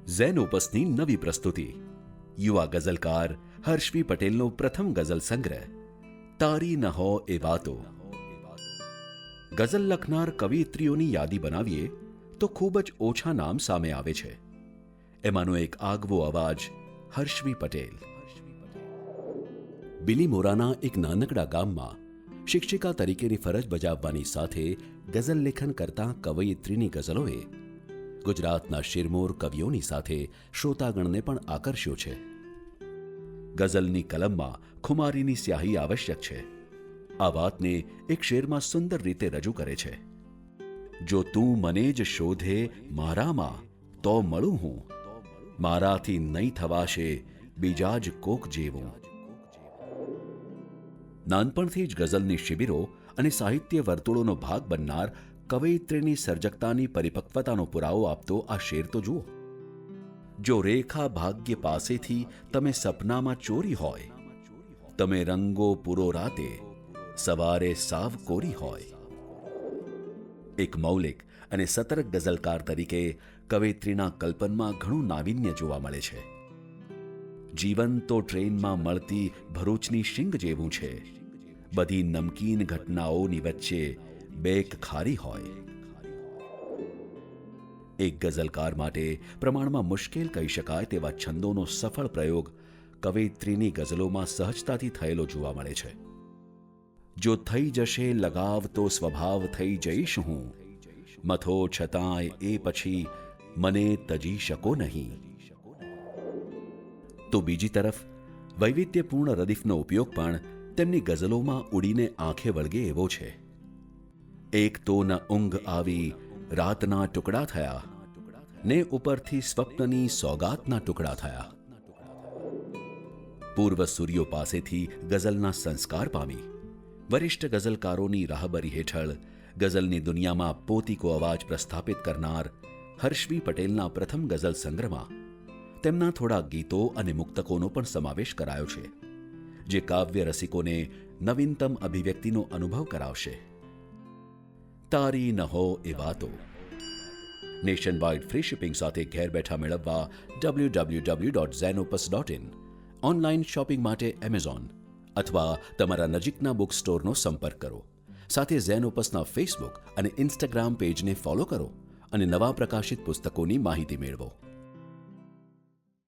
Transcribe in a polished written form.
ઝેનોપસની નવી પ્રસ્તુતિ યુવા ગઝલકાર હર્ષવી પટેલનો પ્રથમ ગઝલ સંગ્રહ તારી ન હો એ વાતો. ગઝલ લખનાર કવિયત્રીઓની યાદી બનાવીએ તો ખૂબ જ ઓછા નામ સામે આવે છે. એમાંનો એક આગવો અવાજ હર્ષવી પટેલ. બિલીમોરાના એક નાનકડા ગામમાં શિક્ષિકા તરીકેની ફરજ બજાવવાની સાથે ગઝલ લેખન કરતા કવયિત્રીની ગઝલોએ ગુજરાતના શિરમોર કવિઓની સાથે શ્રોતાગણને પણ આકર્ષ્યો છે. ગઝલની કલમમાં ખુમારીની સ્યાહી આવશ્યક છે. આ વાતને એક શેરમાં સુંદર રીતે રજૂ કરે છે. જો તું મને જ શોધે મારામાં તો મળું હું, મારાથી નહીં થવાશે બીજા જ કોક જેવું. નાનપણથી જ ગઝલની શિબિરો અને સાહિત્ય વર્તુળોનો ભાગ બનનાર કવયિત્રીની સર્જકતાની પરિપક્વતાનો પુરાવો આપતો આ શેર તો જુઓ. જો રેખા ભાગ્ય પાસેથી તમે સપનામાં ચોરી હોય, તમે રંગો પૂરો રાતે સવારે સાવ કોરી હોય. એક મૌલિક અને સતર્ક ગઝલકાર તરીકે કવયિત્રીના કલ્પનમાં ઘણું નાવીન્ય જોવા મળે છે. જીવન તો ટ્રેનમાં મળતી ભરૂચની શીંગ જેવું છે, બધી નમકીન ઘટનાઓની વચ્ચે બેક ખારી હોય. એક ગઝલકાર માટે પ્રમાણમાં મુશ્કેલ કહી શકાય તેવા છંદોનો સફળ પ્રયોગ કવયિત્રીની ગઝલોમાં સહજતાથી થયેલો જોવા મળે છે. જો થઈ જશે લગાવ તો સ્વભાવ થઈ જઈશ હું, મથો છતાંય એ પછી મને તજી શકો નહીં. તો બીજી તરફ વૈવિધ્યપૂર્ણ રદીફનો ઉપયોગ પણ તેમની ગઝલોમાં ઉડીને આંખે વળગે એવો છે. એક તો ન ઊંઘ આવી રાતના ટુકડા થયા, ને ઉપરથી સ્વપ્નની સોગાતના ટુકડા થયા. પૂર્વ સૂર્યો પાસેથી ગઝલના સંસ્કાર પામી વરિષ્ઠ ગઝલકારોની રાહબરી હેઠળ ગઝલની દુનિયામાં પોતીકો અવાજ પ્રસ્થાપિત કરનાર હર્ષવી પટેલના પ્રથમ ગઝલ સંગ્રહમાં તેમના થોડા ગીતો અને મુક્તકોનો પણ સમાવેશ કરાયો છે, જે કાવ્ય રસિકોને નવીનતમ અભિવ્યક્તિનો અનુભવ કરાવશે. તારી ન હો એ વાતો નેશન વાઇડ ફ્રી શિપિંગ સાથે ઘેર બેઠા મેળવવા www.zenopus.in, ઓનલાઈન શોપિંગ માટે એમેઝોન અથવા તમારા નજીકના બુક સ્ટોરનો સંપર્ક કરો. સાથે ઝેનોપસના ફેસબુક અને ઇન્સ્ટાગ્રામ પેજને ફોલો કરો અને નવા પ્રકાશિત પુસ્તકોની માહિતી મેળવો.